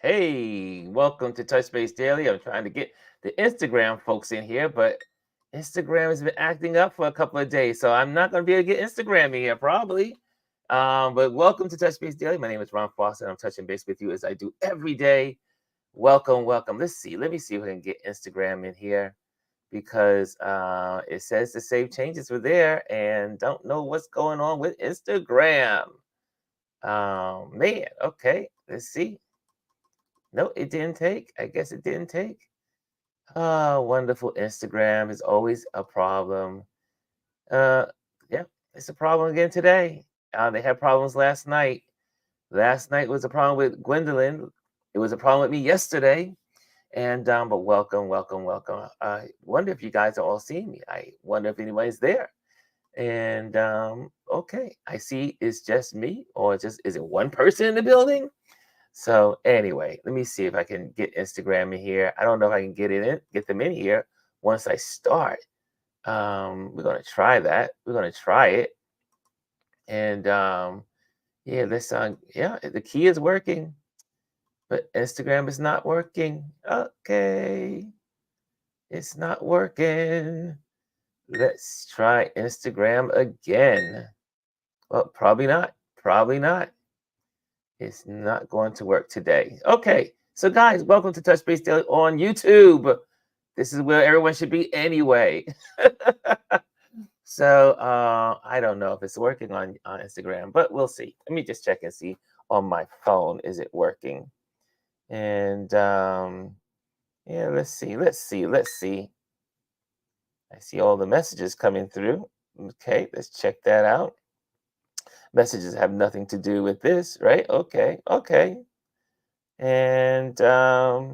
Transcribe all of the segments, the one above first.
Hey, welcome to Touch Base Daily. I'm trying to get the Instagram folks in here, but Instagram has been acting up for a couple of days, so I'm not going to be able to get Instagram in here probably. But welcome to Touch Base Daily. My name is Ron Foster, and I'm touching base with you as I do every day. Welcome, welcome. Let's see. Let me see if I can get Instagram in here because it says the save changes were there, and don't know what's going on with Instagram. Man, okay. Let's see. No, it didn't take. I guess it didn't take. Ah, wonderful. Instagram is always a problem. Uh, yeah, it's a problem again today. They had problems last night. Last night was a problem with Gwendolyn. It was a problem with me yesterday. And but welcome, welcome, welcome. I wonder if you guys are all seeing me. I wonder if anybody's there. And okay, I see it's just me, or just is it one person in the building? So anyway, let me see if I can get Instagram in here. I don't know if I can get them in here once I start. We're gonna try that. We're gonna try it. And yeah, yeah, the key is working, but Instagram is not working. Okay, it's not working. Let's try Instagram again. Well, probably not. Probably not. It's not going to work today. Okay. So, guys, welcome to Touch Base Daily on YouTube. This is where everyone should be anyway. So, I don't know if it's working on Instagram, but we'll see. Let me just check and see on my phone. Is it working? And yeah, let's see. Let's see. Let's see. I see all the messages coming through. Okay, let's check that out. Messages have nothing to do with this, right? Okay. Okay. And yeah,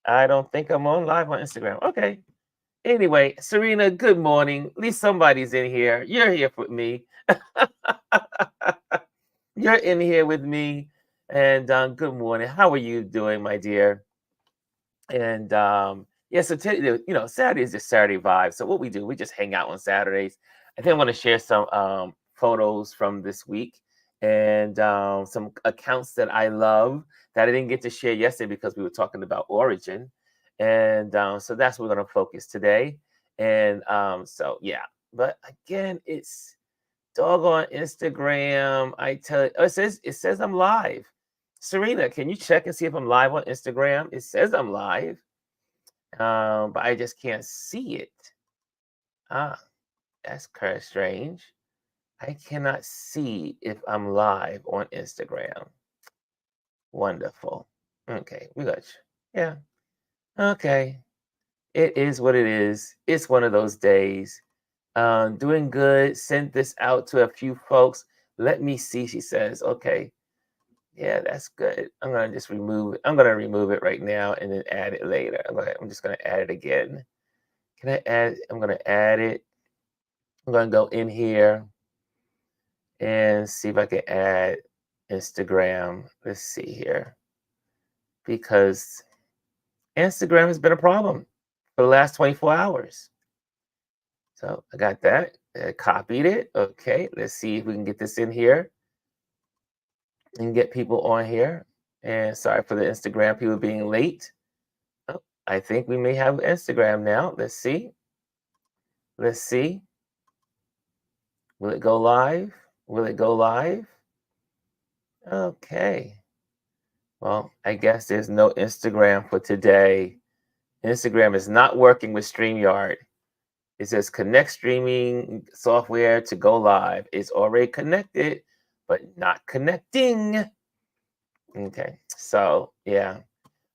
I don't think I'm on live on Instagram. Okay. Anyway, Serena, good morning. At least somebody's in here. You're here with me. You're in here with me. And good morning. How are you doing, my dear? And yeah, so Saturday is just Saturday vibe. So what we do, we just hang out on Saturdays. I think I'm going to share some photos from this week and some accounts that I love that I didn't get to share yesterday because we were talking about origin. And so that's what we're going to focus today. And so yeah, but again, it's doggone Instagram. I tell you, oh, it says I'm live. Serena, can you check and see if I'm live on Instagram? It says I'm live, but I just can't see it. Ah, that's kind of strange. I cannot see if I'm live on Instagram. Wonderful. Okay, we got you. Yeah. Okay. It is what it is. It's one of those days. Doing good. Sent this out to a few folks. Let me see. She says, okay. Yeah, that's good. I'm gonna just remove it. I'm gonna remove it right now and then add it later. I'm just gonna add it again. Can I add? I'm gonna add it. I'm gonna go in here and see if I can add Instagram. Let's see here because Instagram has been a problem for the last 24 hours. So I got that. I copied it. Okay, let's see if we can get this in here and get people on here. And sorry for the Instagram people being late. Oh, I think we may have Instagram now. Let's see. Let's see. Will it go live? Will it go live? Okay. Well, I guess there's no Instagram for today. Instagram is not working with StreamYard. It says connect streaming software to go live. It's already connected, but not connecting. Okay. So, yeah.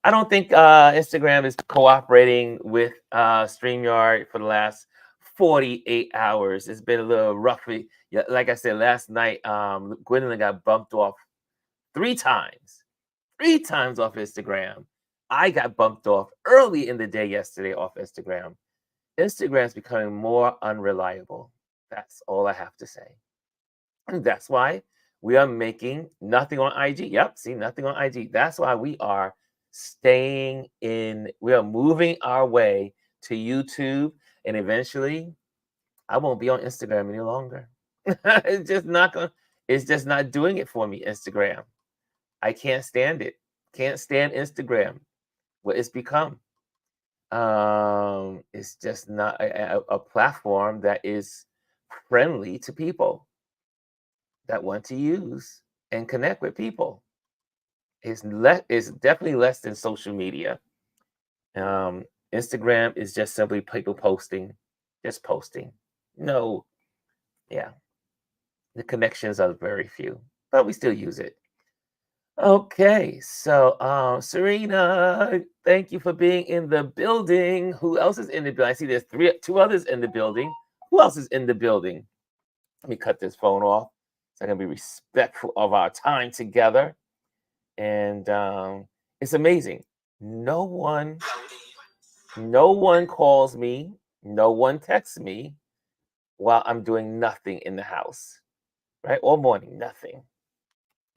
I don't think Instagram is cooperating with StreamYard for the last 48 hours. It's been a little roughy. Yeah, like I said last night, Gwendolyn got bumped off 3 times, 3 times off Instagram. I got bumped off early in the day yesterday off Instagram. Instagram's becoming more unreliable. That's all I have to say. And that's why we are making nothing on IG. Yep, see, nothing on IG. That's why we are we are moving our way to YouTube. And eventually, I won't be on Instagram any longer. It's just not doing it for me, Instagram. I can't stand it. Can't stand Instagram. What it's become. It's just not a platform that is friendly to people that want to use and connect with people. It's definitely less than social media. Um, Instagram is just simply people posting, just posting. No, yeah, the connections are very few, but we still use it. Okay, so Serena, thank you for being in the building. Who else is in the building? I see there's two others in the building. Who else is in the building? Let me cut this phone off so I can be respectful of our time together. And it's amazing. No one, no one calls me, no one texts me while I'm doing nothing in the house, right? All morning, nothing.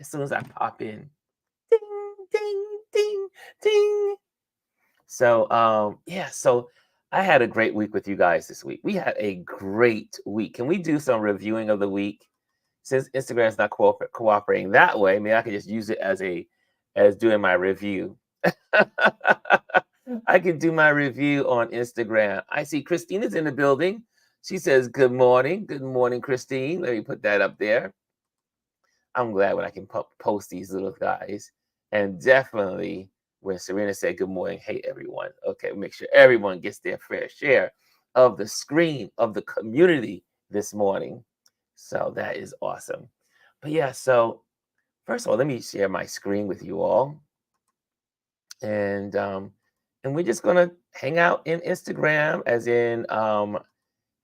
As soon as I pop in, ding, ding, ding, ding. So yeah, so I had a great week with you guys this week. We had a great week. Can we do some reviewing of the week? Since Instagram's not cooperating that way, maybe I could just use it as doing my review. I can do my review on Instagram. I see Christina's in the building. She says, good morning. Good morning, Christine. Let me put that up there. I'm glad when I can post these little guys. And definitely when Serena said, good morning, hey, everyone. Okay, make sure everyone gets their fair share of the screen of the community this morning. So that is awesome. But yeah, so first of all, let me share my screen with you all. And we're just gonna hang out in Instagram, as in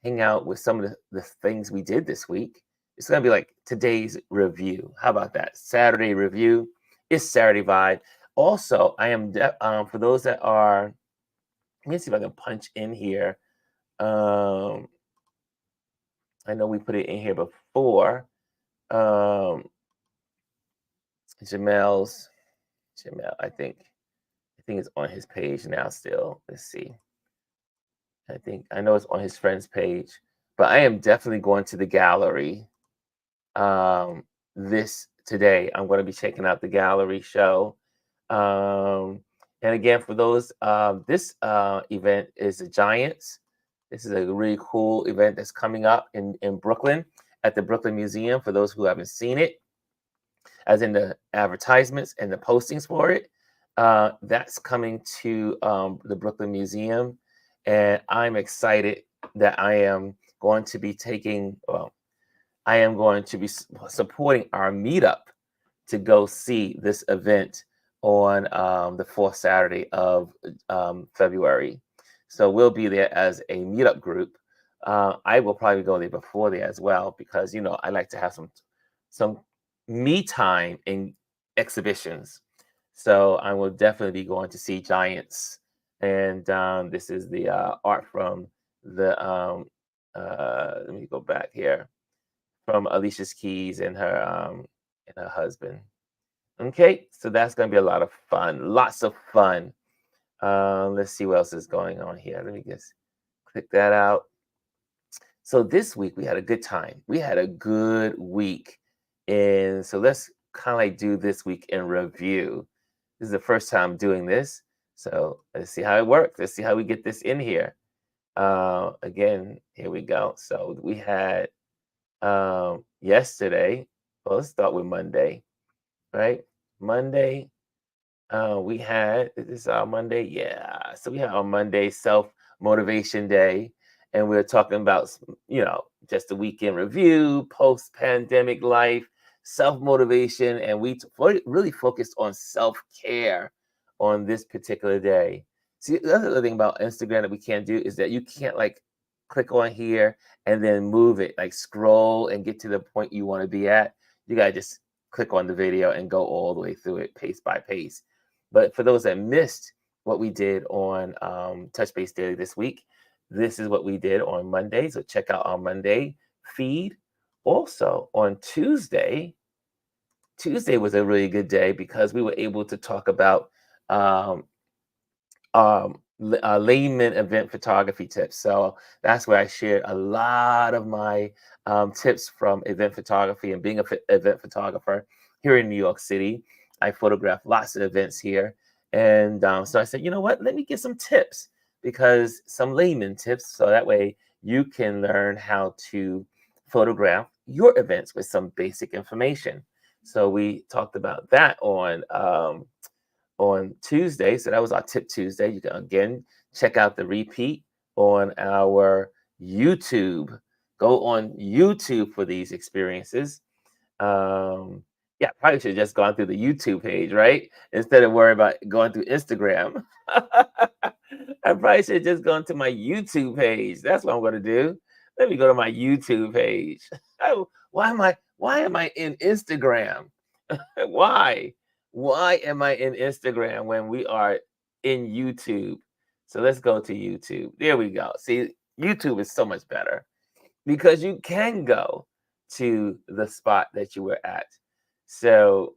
hang out with some of the things we did this week. It's gonna be like today's review. How about that? Saturday review. It's Saturday vibe. Also, I am for those that are. Let me see if I can punch in here. Um, I know we put it in here before. Um, Jamel's Jamel. I think it's on his page now. Still, let's see. I know it's on his friend's page, but I am definitely going to the gallery this today. I'm going to be checking out the gallery show. And again, for those, this event is the Giants. This is a really cool event that's coming up in Brooklyn at the Brooklyn Museum. For those who haven't seen it, as in the advertisements and the postings for it, that's coming to the Brooklyn Museum. And I'm excited that I am going to be I am going to be supporting our meetup to go see this event on the fourth Saturday of February. So we'll be there as a meetup group. I will probably go there before there as well, because I like to have some me time in exhibitions. So I will definitely be going to see Giants, and this is the art from the. Let me go back here, from Alicia's Keys and her husband. Okay, so that's gonna be a lot of fun, lots of fun. Let's see what else is going on here. Let me just click that out. So this week we had a good time. We had a good week, and so let's kind of like do this week in review. This is the first time doing this, so let's see how it works. Let's see how we get this in here. Again, here we go. So we had yesterday. Well, let's start with Monday, right? Monday, we had this is our Monday, yeah. So we had our Monday self motivation day, and we are talking about just the weekend review, post pandemic life, self motivation, and really focused on self care on this particular day. See, the other thing about Instagram that we can't do is that you can't like click on here and then move it, like scroll and get to the point you want to be at. You gotta just click on the video and go all the way through it, pace by pace. But for those that missed what we did on Touch Base Daily this week, this is what we did on Monday. So check out our Monday feed. Also on Tuesday was a really good day because we were able to talk about um, layman event photography tips. So that's where I shared a lot of my tips from event photography and being an event photographer here in New York City. I photograph lots of events here. And so I said, you know what? Let me get some tips because some layman tips. So that way you can learn how to photograph your events with some basic information. So we talked about that on Tuesday. So that was our Tip Tuesday. You can again check out the repeat on our YouTube. Go on YouTube for these experiences. Um, yeah, probably should have just gone through the YouTube page, right? Instead of worrying about going through Instagram. I probably should have just gone to my YouTube page. That's what I'm going to do. Let me go to my YouTube page. Oh, why am I in Instagram? Why? Why am I in Instagram when we are in YouTube? So let's go to YouTube. There we go. See, YouTube is so much better because you can go to the spot that you were at. So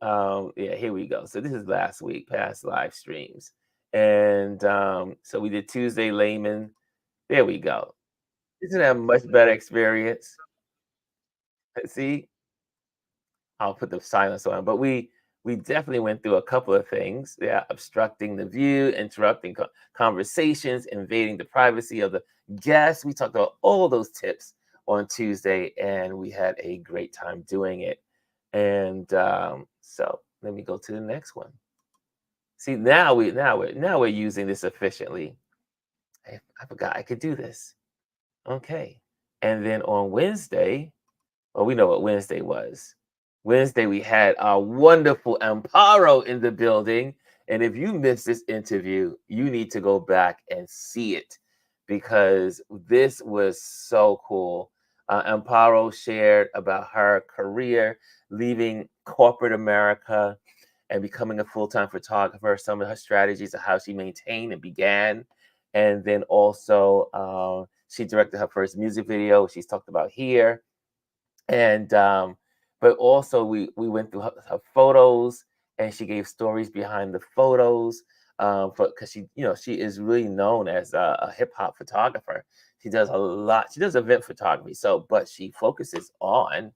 yeah, here we go. So this is last week, past live streams. And so we did Tuesday layman. There we go. Isn't that a much better experience? See, I'll put the silence on, but we definitely went through a couple of things. Yeah, obstructing the view, interrupting conversations, invading the privacy of the guests. We talked about all those tips on Tuesday, and we had a great time doing it. And so let me go to the next one. See, now we're using this efficiently. I forgot I could do this. Okay, and then on Wednesday. Well, we know what Wednesday was. Wednesday, we had our wonderful Amparo in the building. And if you missed this interview, you need to go back and see it because this was so cool. Amparo shared about her career leaving corporate America and becoming a full time photographer, some of her strategies of how she maintained and began. And then also, she directed her first music video, she's talked about here. And but also we went through her photos and she gave stories behind the photos, because she is really known as a hip hop photographer. She does a lot. She does event photography, so but she focuses on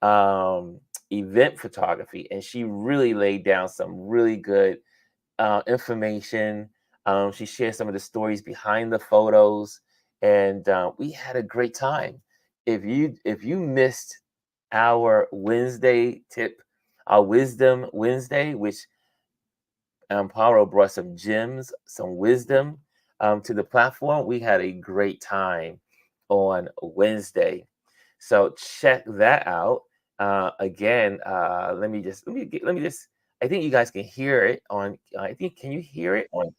um event photography, and she really laid down some really good information. She shared some of the stories behind the photos, and we had a great time. If you missed our Wednesday tip, our Wisdom Wednesday, which Paro brought some gems, some wisdom to the platform, we had a great time on Wednesday. So check that out. Again, let me just. I think you guys can hear it on. I think can you hear it on?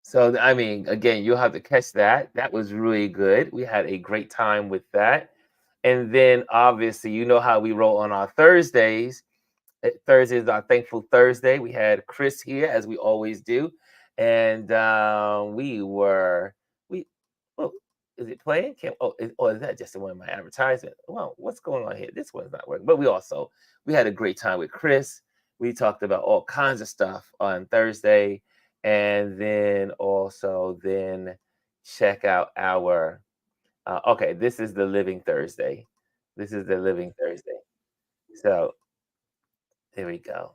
So I mean, again, you'll have to catch that. That was really good. We had a great time with that. And then obviously, you know how we roll on our Thursdays. Thursday is our Thankful Thursday. We had Chris here as we always do, and we. Well, is it playing? Or is that just one of my advertisement? Well, what's going on here? This one's not working. But we had a great time with Chris. We talked about all kinds of stuff on Thursday, and then check out our. Okay, this is the Living Thursday. This is the Living Thursday. So there we go.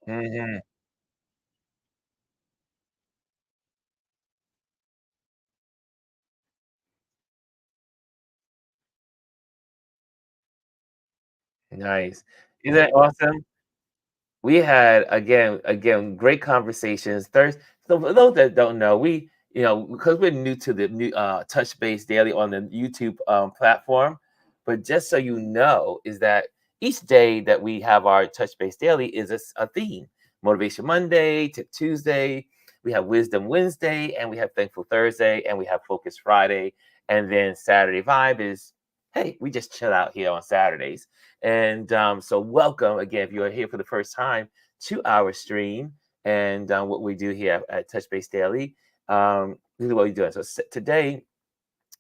Mhm. Nice. Isn't that awesome? We had again great conversations. Thursday. So for those that don't know, because we're new to the new Touch Base Daily on the YouTube platform, but just so you know, is that each day that we have our Touch Base Daily is a theme. Motivation Monday to Tuesday, we have Wisdom Wednesday, and we have Thankful Thursday, and we have Focus Friday, and then Saturday Vibe is, hey, we just chill out here on Saturdays. And so, welcome again if you are here for the first time to our stream and what we do here at Touch Base Daily. This is what we're doing. So, today,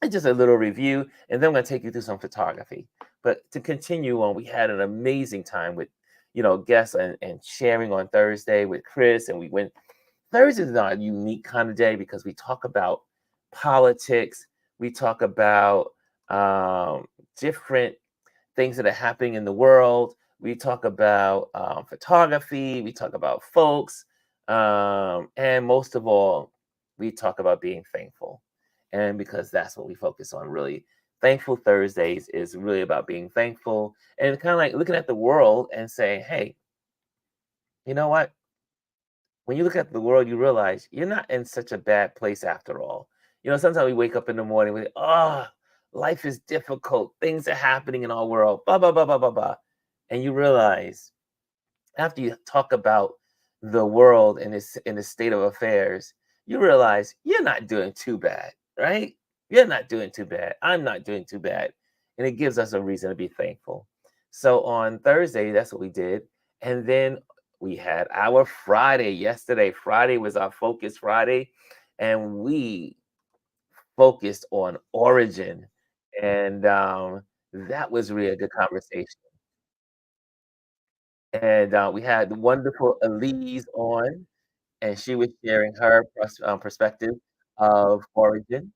it's just a little review, and then I'm going to take you through some photography. But to continue on, we had an amazing time with, guests and sharing on Thursday with Chris, and we went. Thursday is not a unique kind of day because we talk about politics, we talk about different things that are happening in the world. We talk about photography. We talk about folks. And most of all, we talk about being thankful. And because that's what we focus on, really. Thankful Thursdays is really about being thankful and kind of like looking at the world and saying, hey, you know what? When you look at the world, you realize you're not in such a bad place after all. Sometimes we wake up in the morning with, oh, life is difficult. Things are happening in our world, blah, blah, blah, blah, blah, blah. And you realize after you talk about the world and its in the state of affairs, you realize you're not doing too bad, right? You're not doing too bad. I'm not doing too bad. And it gives us a reason to be thankful. So on Thursday, that's what we did. And then we had our Friday yesterday. Friday was our focus Friday. And we focused on origin. And that was really a good conversation. And we had the wonderful Elise on, and she was sharing her perspective of origin.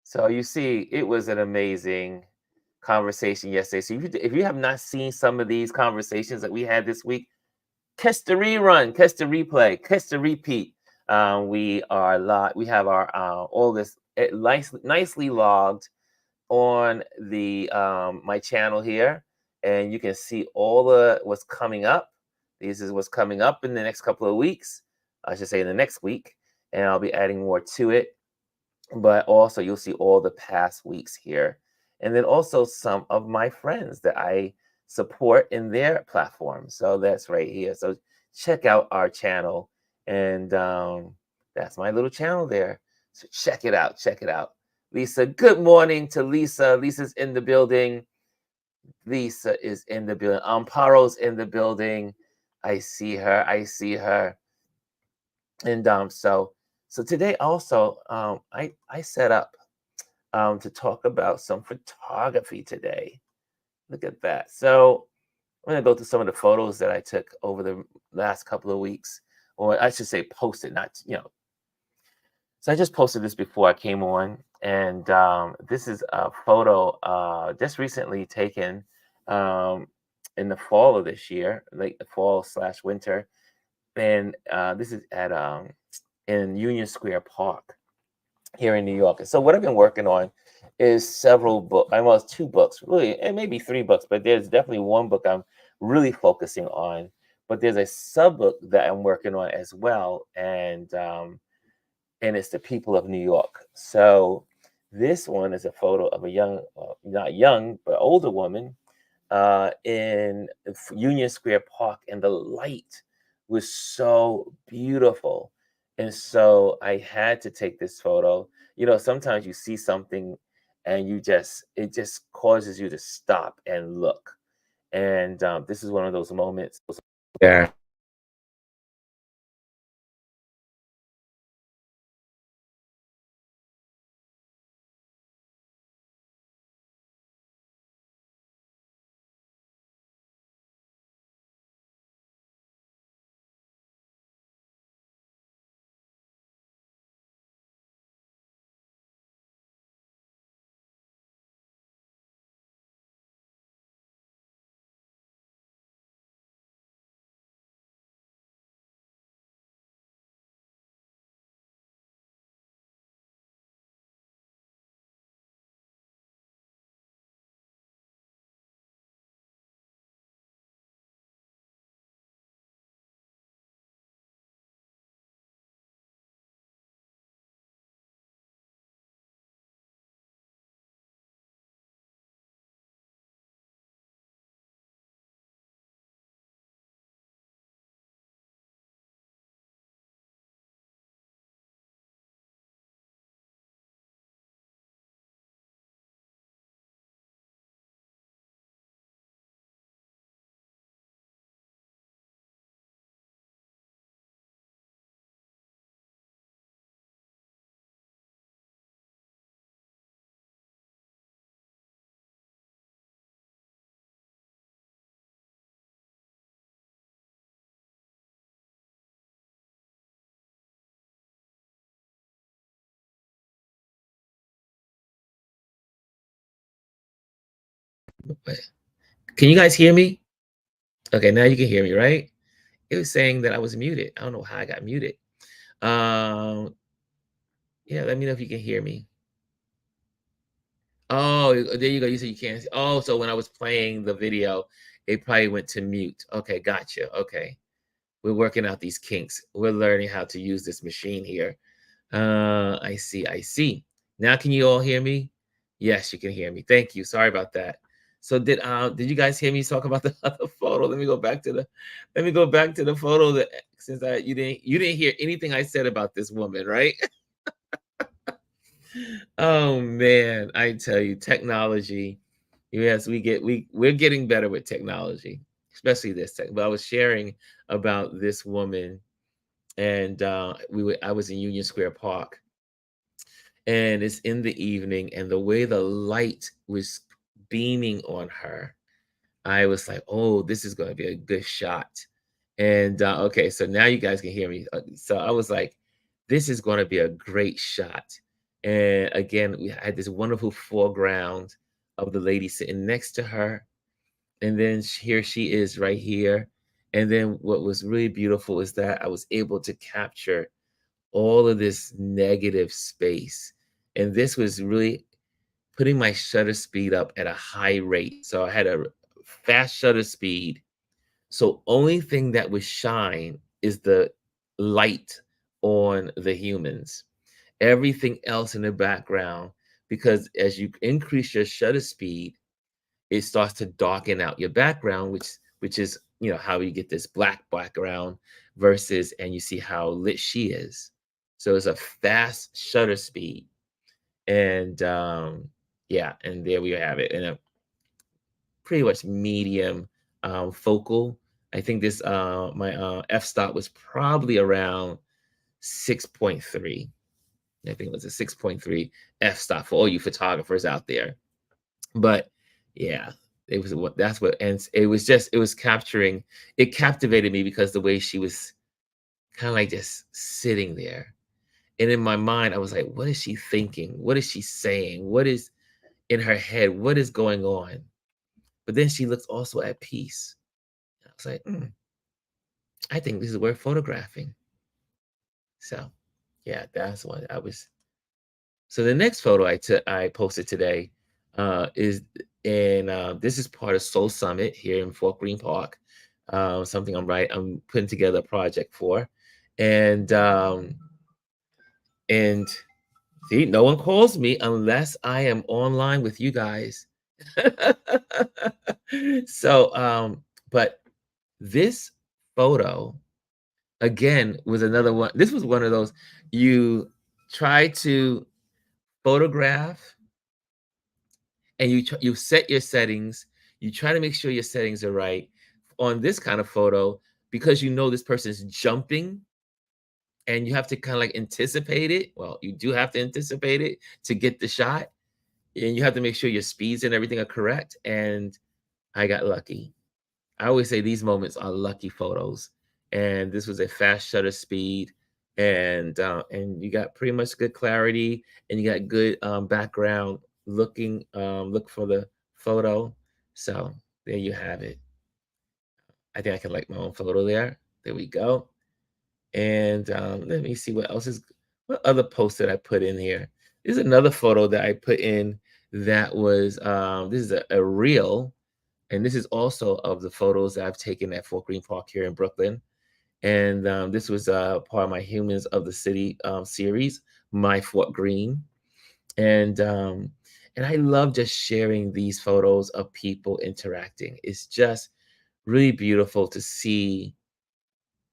So you see, it was an amazing conversation yesterday. So if you have not seen some of these conversations that we had this week, catch the rerun, catch the replay, catch the repeat. We are live. We have our all this nicely logged on the my channel here, and you can see all the what's coming up. This is what's coming up in the next couple of weeks. I should say in the next week, and I'll be adding more to it. But also, you'll see all the past weeks here, and then also some of my friends that I support in their platforms. So that's right here. So check out our channel, and that's my little channel there. So check it out. Check it out. Lisa, good morning to Lisa. Lisa's in the building. Lisa is in the building. Amparo's in the building. I see her. I see her. And so today also I set up to talk about some photography today. Look at that. So I'm gonna go through some of the photos that I took over the last couple of weeks, or I should say posted, not So I just posted this before I came on, and this is a photo just recently taken um, in the fall of this year, late fall slash winter, and this is at in Union Square Park here in New York. And so what I've been working on is several books, almost two books, really, and maybe three books, but there's definitely one book I'm really focusing on. But there's a sub book that I'm working on as well, and it's the people of New York. So this one is a photo of a young, not young, but older woman. in Union Square Park, and the light was so beautiful. And so I had to take this photo. You know, sometimes you see something and it just causes you to stop and look. And this is one of those moments where can you guys hear me? Okay, now you can hear me, right? It was saying that I was muted. I don't know how I got muted. Um, yeah, let me know if you can hear me. Oh, there you go. You said you can't. Oh, so when I was playing the video, it probably went to mute. Okay, gotcha. Okay. We're working out these kinks. We're learning how to use this machine here. I see. I see. Now can you all hear me? Yes, you can hear me. Thank you. Sorry about that. So did you guys hear me talk about the other photo? Let me go back to the photo that since I you didn't hear anything I said about this woman, right? Oh man, I tell you, technology. Yes, we're getting better with technology, especially this tech. But I was sharing about this woman, and I was in Union Square Park, and it's in the evening, and the way the light was beaming on her, I was like, "Oh, this is going to be a good shot." And okay, so now you guys can hear me. So I was like, "This is going to be a great shot." And again, we had this wonderful foreground of the lady sitting next to her, and then here she is right here. And then what was really beautiful is that I was able to capture all of this negative space. And this was really putting my shutter speed up at a high rate. So I had a fast shutter speed. So only thing that would shine is the light on the humans. Everything else in the background, because as you increase your shutter speed, it starts to darken out your background, which is how you get this black background versus, and you see how lit she is. So it's a fast shutter speed, and yeah, and there we have it, and a pretty much medium focal. I think this my f-stop was probably around 6.3. I think it was a 6.3 f-stop for all you photographers out there. But yeah, it was what that's what and it was capturing it captivated me because the way she was kind of like just sitting there. And in my mind, I was like, what is she thinking? What is she saying? What is in her head? What is going on? But then she looks also at peace. I was like, I think this is worth photographing. So yeah, that's what I was. So the next photo I posted today is in this is part of Soul Summit here in Fort Greene Park. Something I'm putting together a project for, and and see, no one calls me unless I am online with you guys, So, but this photo again was another one. This was one of those you try to photograph and you set your settings. You try to make sure your settings are right on this kind of photo because you know this person's jumping and you have to kind of like anticipate it. Well, you do have to anticipate it to get the shot, and you have to make sure your speeds and everything are correct. And I got lucky. I always say these moments are lucky photos, and this was a fast shutter speed, and you got pretty much good clarity, and you got good background look for the photo. So there you have it. I think I can like my own photo there. There we go. And let me see what other post did I put in here. There's another photo that I put in that was this is a reel, and this is also of the photos that I've taken at Fort Greene Park here in Brooklyn. And this was part of my Humans of the City series, My Fort Greene. And and I love just sharing these photos of people interacting. It's just really beautiful to see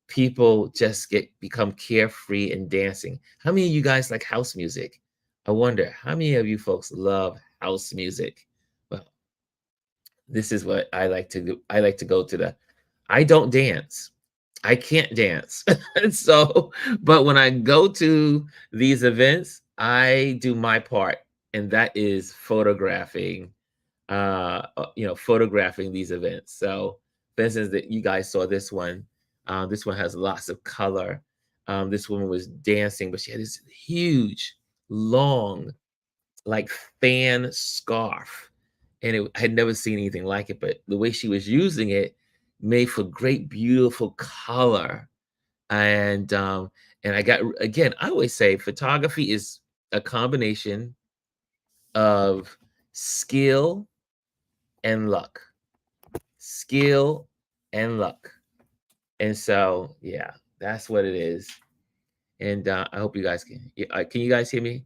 people just become carefree and dancing. How many of you guys like house music? I wonder how many of you folks love house music? Well, this is what I like to do. I like to go to the I don't dance. I can't dance. So, but when I go to these events, I do my part, and that is photographing photographing these events. So, for instance, that you guys saw this one. This one has lots of color. This woman was dancing, but she had this huge, long, like fan scarf, and I had never seen anything like it. But the way she was using it made for great, beautiful color. And I got again. I always say photography is a combination of skill and luck, skill and luck. And so, yeah, that's what it is. And I hope you guys can you guys hear me?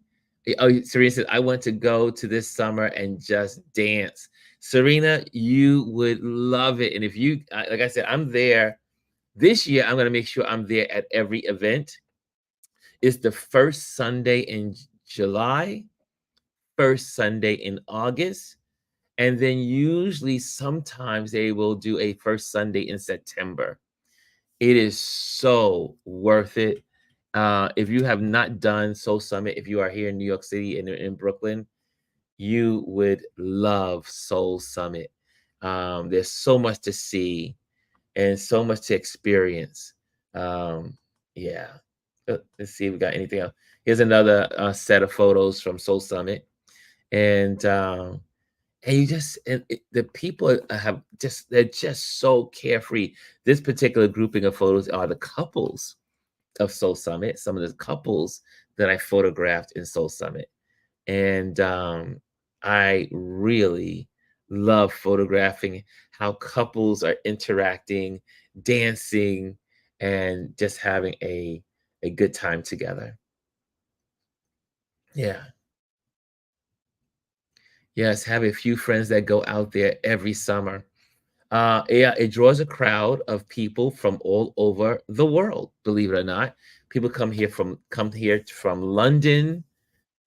Oh, Serena said, I want to go to this summer and just dance. Serena, you would love it. And if you, like I said, I'm there this year. I'm going to make sure I'm there at every event. It's the first Sunday in July, first Sunday in August, and then usually sometimes they will do a first Sunday in September. It is so worth it. If you have not done Soul Summit, if you are here in New York City and in Brooklyn, you would love Soul Summit. There's so much to see and so much to experience. Yeah. Let's see if we got anything else. Here's another set of photos from Soul Summit. And you just the people have just they're just so carefree. This particular grouping of photos are the couples of Soul Summit, some of the couples that I photographed in Soul Summit. And I really love photographing how couples are interacting, dancing, and just having a good time together. Yeah. Yes, have a few friends that go out there every summer. Yeah, it draws a crowd of people from all over the world, believe it or not. People come here from London,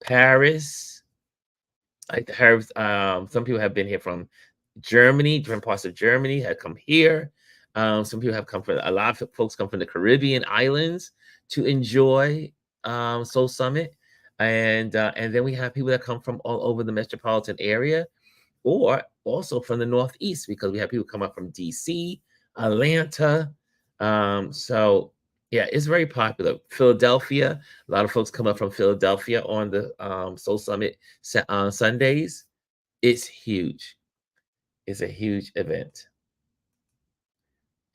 Paris. I heard some people have been here from Germany, different parts of Germany have come here. Some people have come from a lot of folks come from the Caribbean islands to enjoy Soul Summit, and then we have people that come from all over the metropolitan area, or also from the Northeast, because we have people come up from DC, Atlanta. So yeah, it's very popular. Philadelphia, a lot of folks come up from Philadelphia on the Soul Summit on Sundays. It's huge. It's a huge event,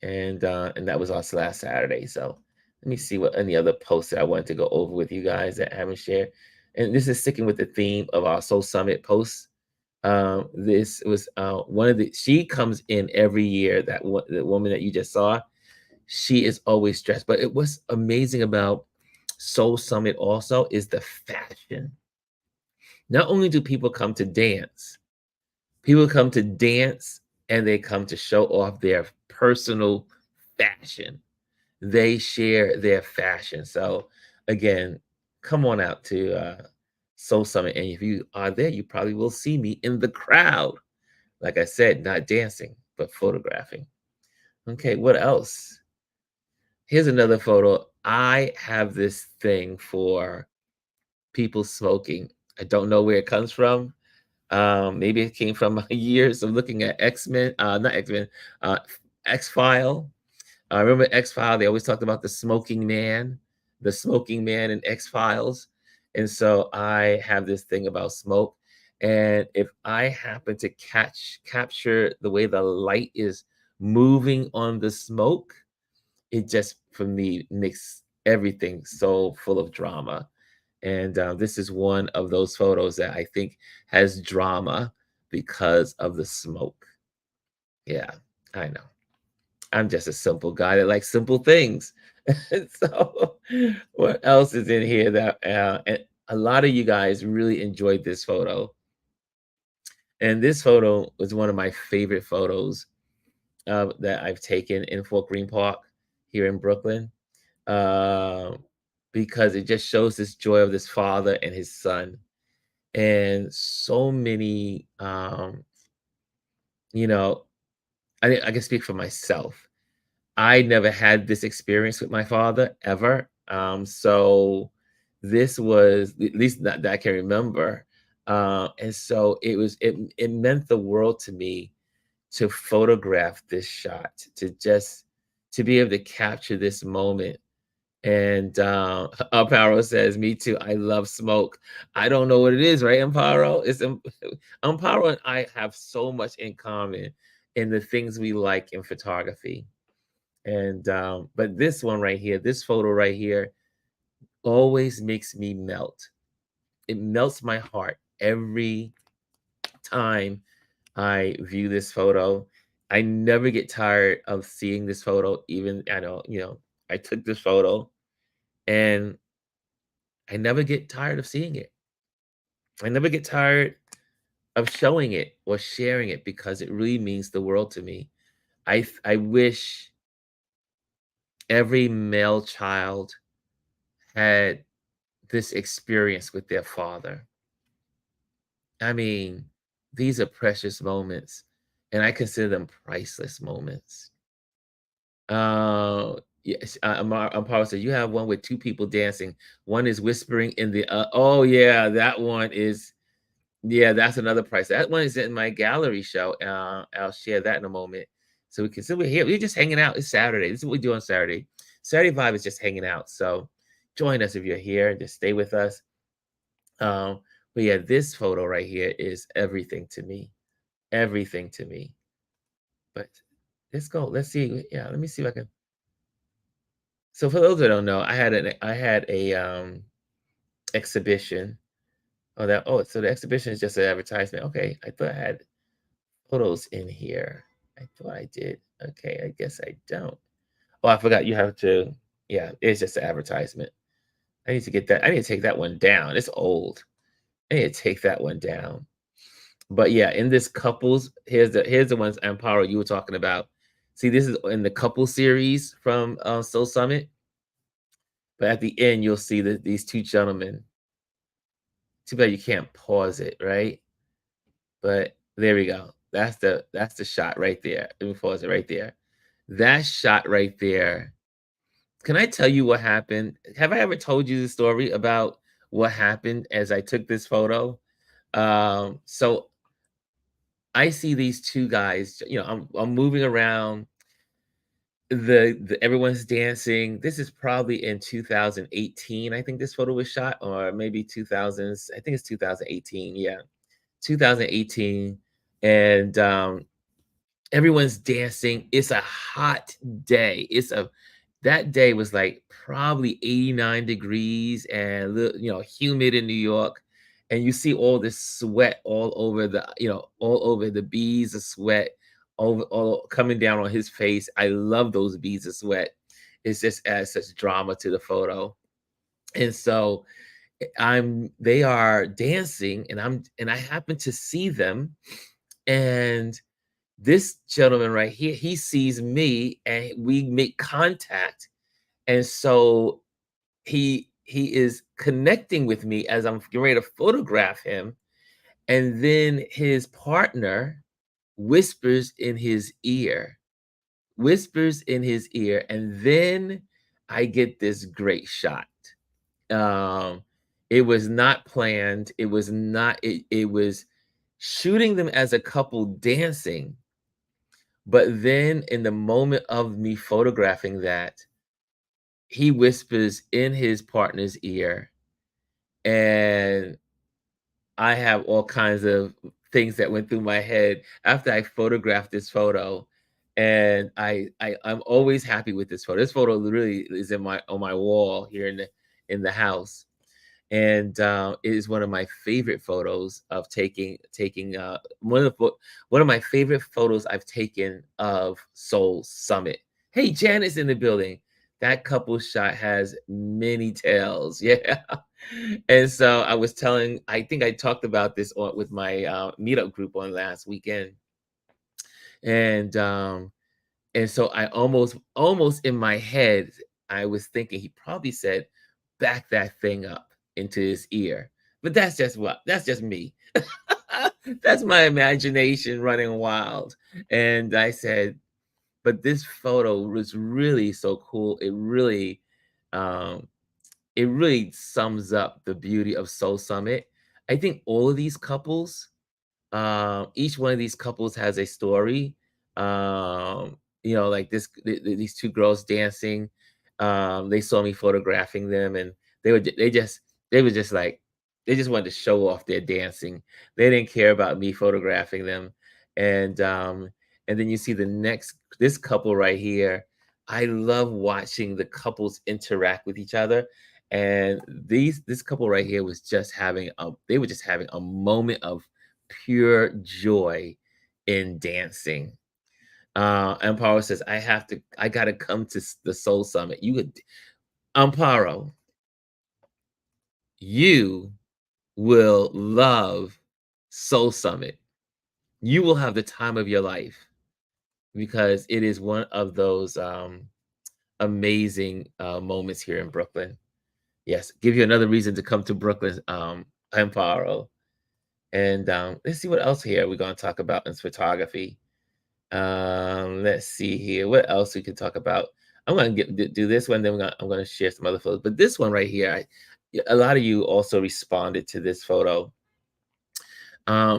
and that was us last Saturday. So let me see what any other posts that I wanted to go over with you guys that I haven't shared. And this is sticking with the theme of our Soul Summit posts. This was one of the she comes in every year. The woman that you just saw, she is always dressed. But it was amazing about Soul Summit also is the fashion. Not only do people come to dance, People come to dance and they come to show off their personal fashion. They share their fashion. So again, come on out to Soul Summit, and if you are there, you probably will see me in the crowd. Like I said, not dancing, but photographing. Okay, what else? Here's another photo. I have this thing for people smoking. I don't know where it comes from. Maybe it came from my years of looking at X-Men, not X-Men, uh, X-File. I remember X-File, they always talked about the smoking man in X-Files. And so I have this thing about smoke. And if I happen to capture the way the light is moving on the smoke, it just for me makes everything so full of drama. And this is one of those photos that I think has drama because of the smoke. Yeah, I know. I'm just a simple guy that likes simple things. So, what else is in here that and a lot of you guys really enjoyed this photo. And this photo was one of my favorite photos that I've taken in Fort Greene Park here in Brooklyn, uh, because it just shows this joy of this father and his son. And so many, you know, I can speak for myself. I never had this experience with my father ever. So this was at least that I can remember. And so it meant the world to me to photograph this shot, to be able to capture this moment. And Amparo says, "Me too. I love smoke." I don't know what it is, right, Amparo? Amparo and I have so much in common in the things we like in photography. And but this one right here, this photo right here, always makes me melt. It melts my heart every time I view this photo. I never get tired of seeing this photo. Even I know, I took this photo and I never get tired of seeing it. I never get tired of showing it or sharing it because it really means the world to me. I wish every male child had this experience with their father. I mean, these are precious moments, and I consider them priceless moments. Yes, Amparo said, "You have one with two people dancing. One is whispering in the oh, yeah, that one is yeah, that's another price. That one is in my gallery show. I'll share that in a moment. So we're here. We're just hanging out. It's Saturday. This is what we do on Saturday. Saturday Vibe is just hanging out. So join us if you're here. Just stay with us. Um, but yeah, this photo right here is everything to me. Everything to me. But let's go. Let's see. Yeah, let me see if I can. So for those that don't know, I had a exhibition. So the exhibition is just an advertisement. Okay, I thought I had photos in here. I thought I did. Okay, I guess I don't. Oh, I forgot you have to. Yeah, it's just an advertisement. I need to get that. I need to take that one down. It's old. I need to take that one down. But yeah, in this couples, here's the ones Amparo you were talking about. See, this is in the couple series from Soul Summit. But at the end, you'll see that these two gentlemen. Too bad you can't pause it, right? But there we go. That's the shot right there. Let me pause it right there. That shot right there. Can I tell you what happened? Have I ever told you the story about what happened as I took this photo? So I see these two guys, I'm moving around, the everyone's dancing. This is probably in 2018. I think this photo was shot, or maybe 2000s. I think it's 2018. Yeah, 2018. And everyone's dancing. It's a hot day. That day was like probably 89 degrees and humid in New York. And you see all this sweat all over the beads of sweat over all coming down on his face. I love those beads of sweat. It just adds such drama to the photo. And so they are dancing, and I happen to see them And this gentleman right here, he sees me and we make contact. And so he is connecting with me as I'm getting ready to photograph him. And then his partner whispers in his ear, whispers in his ear, and then I get this great shot. Um, it was not planned. It was not, it was shooting them as a couple dancing. But then in the moment of me photographing that, he whispers in his partner's ear, and I have all kinds of things that went through my head after I photographed this photo. And I'm always happy with this photo. This photo literally is in my on my wall here in the house. And it is one of my favorite photos of taking one of my favorite photos I've taken of Soul Summit. Hey, Janice in the building. That couple shot has many tales. Yeah. And so I was telling, I think I talked about this with my meetup group on last weekend. And and so I almost in my head, I was thinking he probably said, "Back that thing up," into his ear. But that's just me. That's my imagination running wild. And I said, but this photo was really so cool. Um, it really sums up the beauty of Soul Summit. I think all of these couples, each one of these couples has a story. Like these two girls dancing. They saw me photographing them, and they were ju- they were just like they just wanted to show off their dancing. They didn't care about me photographing them, and um, and then you see this couple right here. I love watching the couples interact with each other. And this couple right here was just having they were just having a moment of pure joy in dancing. Amparo says, I gotta come to the Soul Summit. Amparo, you will love Soul Summit. You will have the time of your life because it is one of those amazing moments here in Brooklyn. Yes, give you another reason to come to Brooklyn, Amparo. And let's see what else here we're going to talk about in photography. Let's see here. What else we can talk about? I'm gonna do this one, then I'm gonna share some other photos. But this one right here, a lot of you also responded to this photo.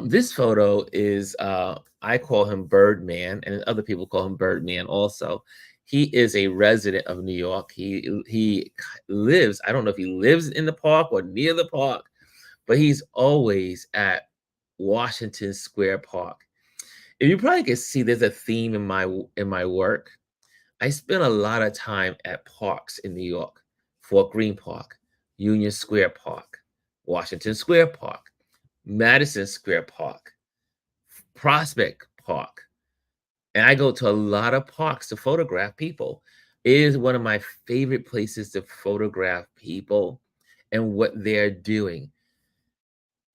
This photo is I call him Birdman, and other people call him Birdman also. He is a resident of New York. He lives. I don't know if he lives in the park or near the park, but he's always at Washington Square Park. If you probably can see, there's a theme in my work. I spend a lot of time at parks in New York: Fort Greene Park, Union Square Park, Washington Square Park, Madison Square Park, Prospect Park. And I go to a lot of parks to photograph people. It is one of my favorite places to photograph people and what they're doing.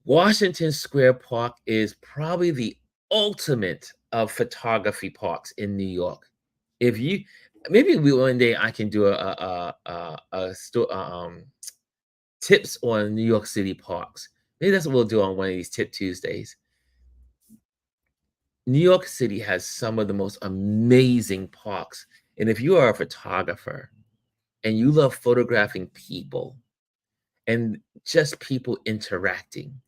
Washington Square Park is probably the ultimate of photography parks in New York. If you maybe one day I can do tips on New York City parks. Maybe that's what we'll do on one of these Tip Tuesdays. New York City has some of the most amazing parks. And if you are a photographer and you love photographing people and just people interacting,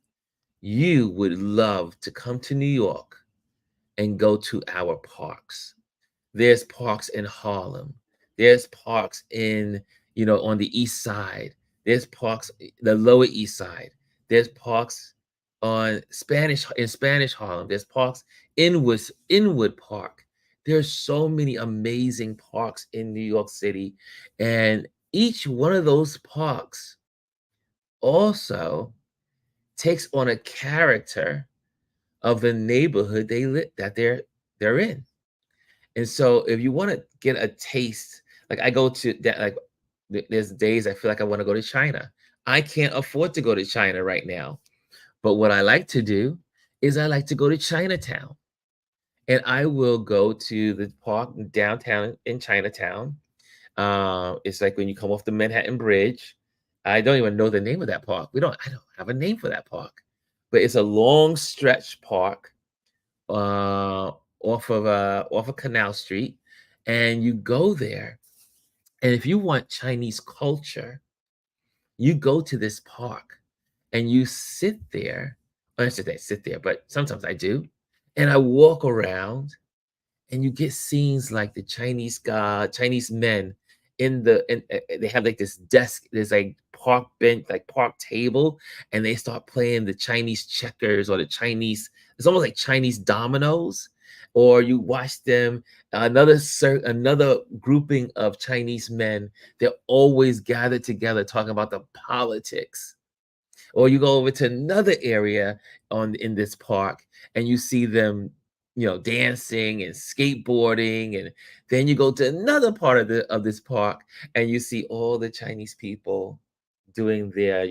you would love to come to New York and go to our parks. There's parks in Harlem. There's parks on the East Side. There's parks the Lower East Side. There's parks in Spanish Harlem. There's parks Inwood Park. There's so many amazing parks in New York City, and each one of those parks also takes on a character of the neighborhood they're in. And so if you want to get a taste, like I go to that, like there's days I feel like I want to go to China. I can't afford to go to China right now. But what I like to do is I like to go to Chinatown, and I will go to the park downtown in Chinatown. It's like when you come off the Manhattan Bridge. I don't even know the name of that park. I don't have a name for that park, but it's a long stretch park off of Canal Street, and you go there. And if you want Chinese culture, you go to this park and you sit there. I should say sit there, but sometimes I do. And I walk around and you get scenes like the Chinese men they have like this desk, there's like park bench, like park table, and they start playing the Chinese checkers or the Chinese, it's almost like Chinese dominoes. Or you watch them, another grouping of Chinese men, they're always gathered together talking about the politics. Or you go over to another area on in this park and you see them, dancing and skateboarding, and then you go to another part of this park and you see all the Chinese people doing their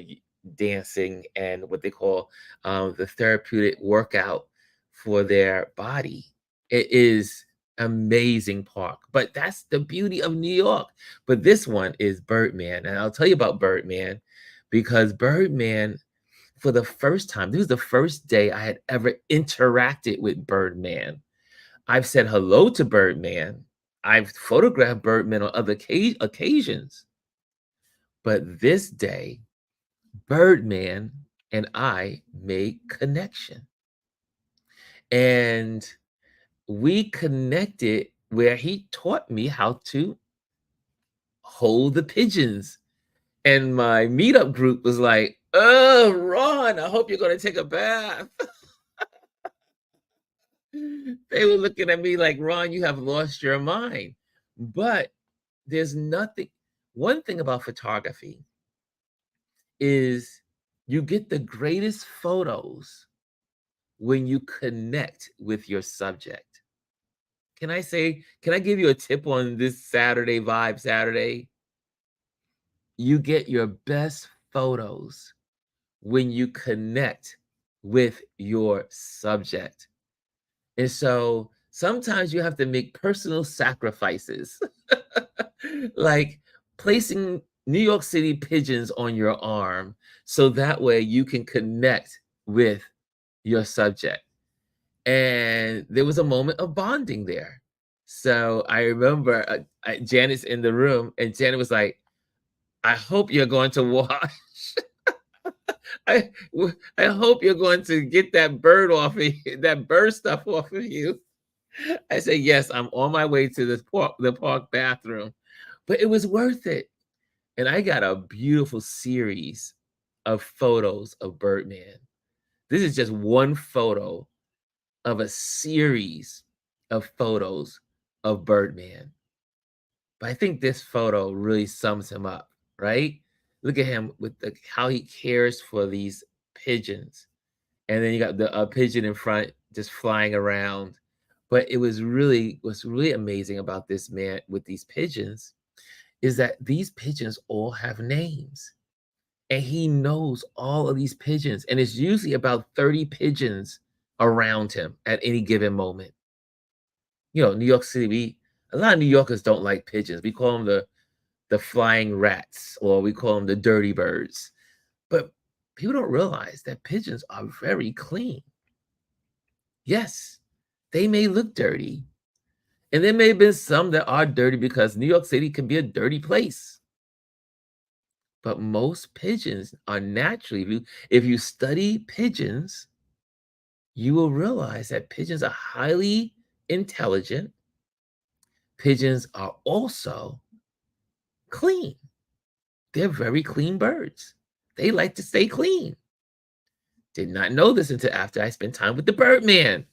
dancing and what they call the therapeutic workout for their body. It is amazing park, but that's the beauty of New York. But this one is Birdman, and I'll tell you about Birdman because Birdman, for the first time, this was the first day I had ever interacted with Birdman. I've said hello to Birdman. I've photographed Birdman on other occasions. But this day, Birdman and I made connection. And we connected where he taught me how to hold the pigeons. And my meetup group was like, "Oh, Ron, I hope you're going to take a bath." They were looking at me like, "Ron, you have lost your mind." But there's nothing, one thing about photography is you get the greatest photos when you connect with your subject. Can I give you a tip on this Saturday Vibe Saturday? You get your best photos when you connect with your subject. And so sometimes you have to make personal sacrifices, like placing New York City pigeons on your arm so that way you can connect with your subject. And there was a moment of bonding there. So I remember Janet's in the room, and Janet was like, "I hope you're going to watch. I hope you're going to get that bird off of you, that bird stuff off of you." I said, "Yes, I'm on my way to the park bathroom." But it was worth it. And I got a beautiful series of photos of Birdman. This is just one photo of a series of photos of Birdman. But I think this photo really sums him up, right? Look at him with how he cares for these pigeons. And then you got the pigeon in front just flying around. But what's really amazing about this man with these pigeons is that these pigeons all have names. And he knows all of these pigeons. And it's usually about 30 pigeons around him at any given moment. New York City, a lot of New Yorkers don't like pigeons. We call them the flying rats, or we call them the dirty birds. But people don't realize that pigeons are very clean. Yes, they may look dirty. And there may have been some that are dirty because New York City can be a dirty place. But most pigeons are naturally, if you study pigeons, you will realize that pigeons are highly intelligent. Pigeons are also clean. They're very clean birds. They like to stay clean. Did not know this until after I spent time with the Birdman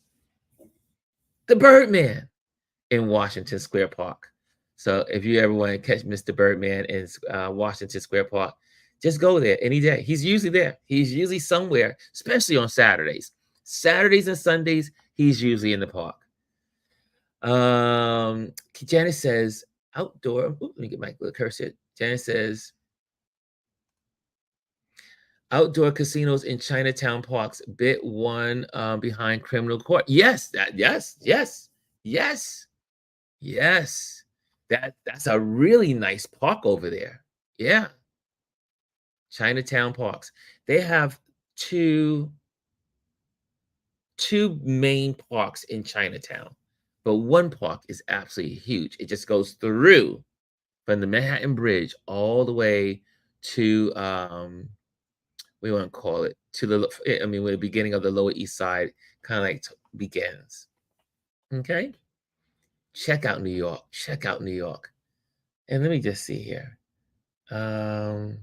in Washington Square Park. So if you ever want to catch Mr. Birdman in Washington Square Park, just go there any day. He's usually there. He's usually somewhere, especially on Saturdays. Saturdays and Sundays, he's usually in the park. Janice says outdoor. Ooh, let me get my little cursor. Janice says Outdoor casinos in Chinatown parks, bit one behind criminal court. Yes, yes, yes. That's a really nice park over there. Yeah, Chinatown parks. They have two two main parks in Chinatown, but one park is absolutely huge. It just goes through from the Manhattan Bridge all the way to we want to call it to the I mean, where the beginning of the Lower East Side kind of like begins. Okay, check out New York. Check out New York. And let me just see here. Um,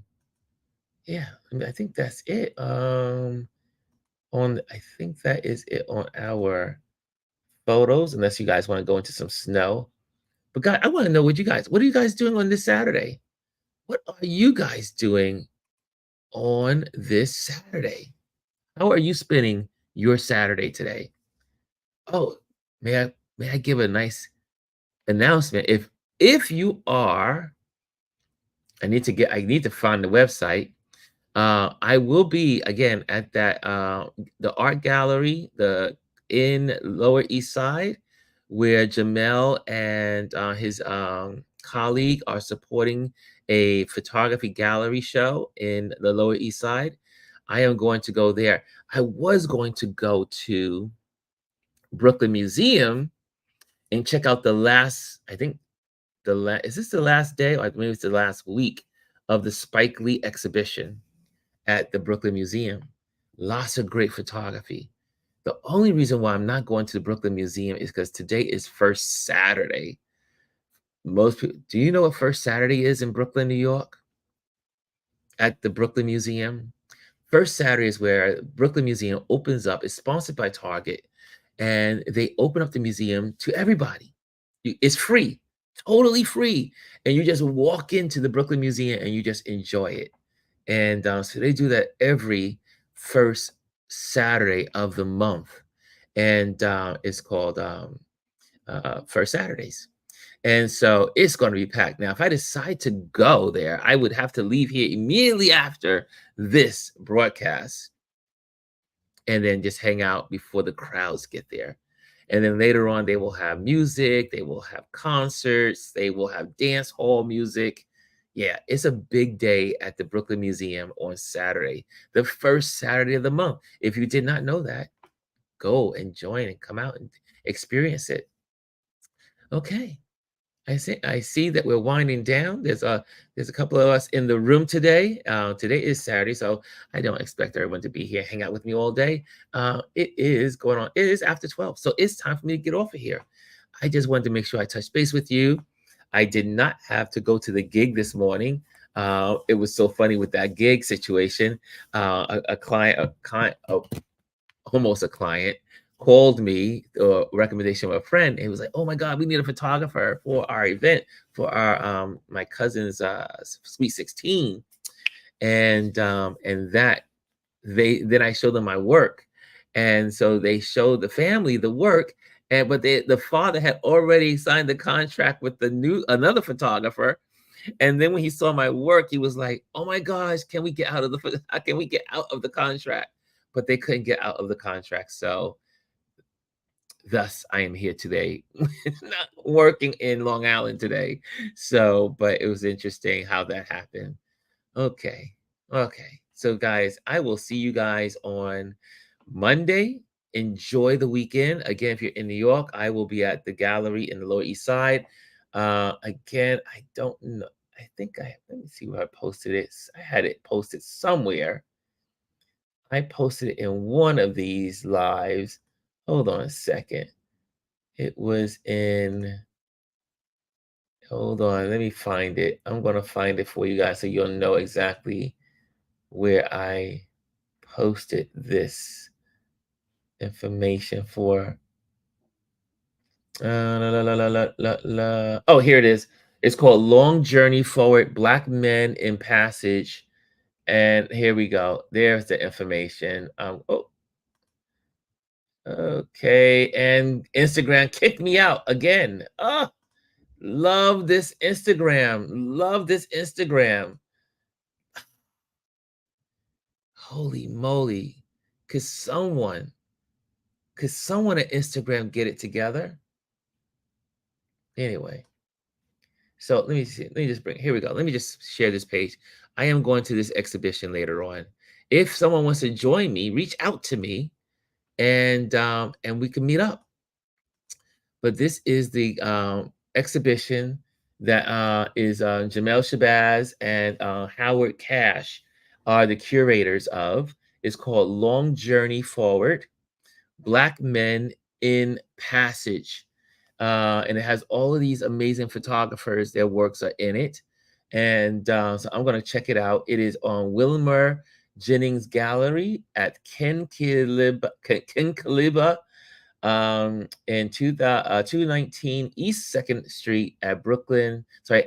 yeah, I mean, I think that's it. On I think that is it on our photos, unless you guys want to go into some snow. But God, I want to know what are you guys doing on this Saturday? What are you guys doing on this Saturday? How are you spending your Saturday today? Oh, may I give a nice announcement? If you are, I need to find the website. I will be again at that the art gallery, the in Lower East Side, where Jamel and his colleague are supporting a photography gallery show in the Lower East Side. I am going to go there. I was going to go to Brooklyn Museum and check out the last, I think is this the last day or maybe it's the last week of the Spike Lee exhibition at the Brooklyn Museum. Lots of great photography. The only reason why I'm not going to the Brooklyn Museum is because today is First Saturday. Most people, do you know what First Saturday is in Brooklyn, New York? At the Brooklyn Museum? First Saturday is where Brooklyn Museum opens up. It's sponsored by Target, and they open up the museum to everybody. It's free, totally free, and you just walk into the Brooklyn Museum and you just enjoy it. And so they do that every first Saturday of the month, and it's called First Saturdays. And so it's going to be packed. Now, if I decide to go there, I would have to leave here immediately after this broadcast and then just hang out before the crowds get there. And then later on, they will have music, they will have concerts, they will have dance hall music. Yeah, it's a big day at the Brooklyn Museum on Saturday, the first Saturday of the month. If you did not know that, go and join and come out and experience it. Okay. I see that we're winding down. There's a couple of us in the room today. Today is Saturday, so I don't expect everyone to be here, hang out with me all day. It is going on. It is after 12, so it's time for me to get off of here. I just wanted to make sure I touch base with you. I did not have to go to the gig this morning. It was so funny with that gig situation. Almost a client called me, recommendation of a friend, and he was like, "Oh my God, we need a photographer for our event for our my cousin's sweet 16." And that they then I showed them my work, and so they showed the family the work, and but the father had already signed the contract with the new another photographer. And then when he saw my work, he was like, "Oh my gosh, can we get out of the can we get out of the contract?" But they couldn't get out of the contract, so thus I am here today, not working in Long Island today. So, but it was interesting how that happened. Okay. Okay. So, guys, I will see you guys on Monday. Enjoy the weekend. Again, if you're in New York, I will be at the gallery in the Lower East Side. Again, I don't know. I think let me see where I posted it. I had it posted somewhere. I posted it in one of these lives. Hold on a second. It was in, hold on, let me find it. I'm going to find it for you guys so you'll know exactly where I posted this information for. Oh, here it is. It's called Long Journey Forward Black Men in Passage. And here we go. There's the information. Oh, okay. And Instagram kicked me out again. Oh, love this Instagram. Love this Instagram. Holy moly. Could someone, could someone at Instagram get it together? Anyway, so let me see. Let me just bring, here we go. Let me just share this page. I am going to this exhibition later on. If someone wants to join me, reach out to me and we can meet up. But this is the exhibition that is Jamel Shabazz and Howard Cash are the curators of. It's called Long Journey Forward, Black Men in Passage. And it has all of these amazing photographers. Their works are in it. And so I'm going to check it out. It is on Wilmer Jennings Gallery at Ken Kaliba in 219 East 2nd Street at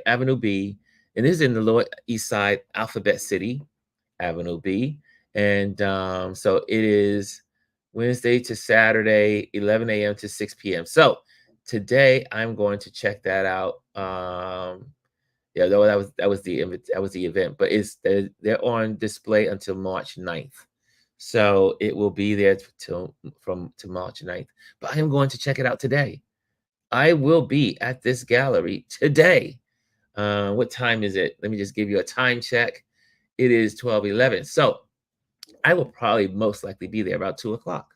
Avenue B. And this is in the Lower East Side, Alphabet City, Avenue B. And so it is Wednesday to Saturday, 11 a.m. to 6 p.m. So today I'm going to check that out. Yeah, though that was the event, but they're on display until March 9th. So it will be there till from to March 9th. But I am going to check it out today. I will be at this gallery today. What time is it? Let me just give you a time check. It is 12:11. So I will probably most likely be there about 2 o'clock.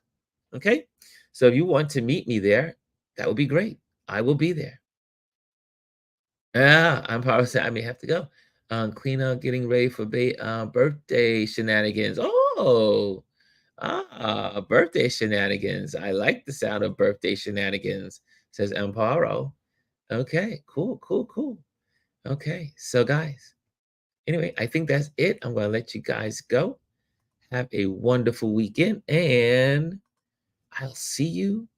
Okay. So if you want to meet me there, that would be great. I will be there. Yeah, I'm probably saying I may have to go. Clean up, getting ready for birthday shenanigans. Oh, birthday shenanigans. I like the sound of birthday shenanigans, says Amparo. Okay, cool, cool, cool. Okay, so guys, anyway, I think that's it. I'm going to let you guys go. Have a wonderful weekend, and I'll see you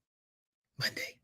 Monday.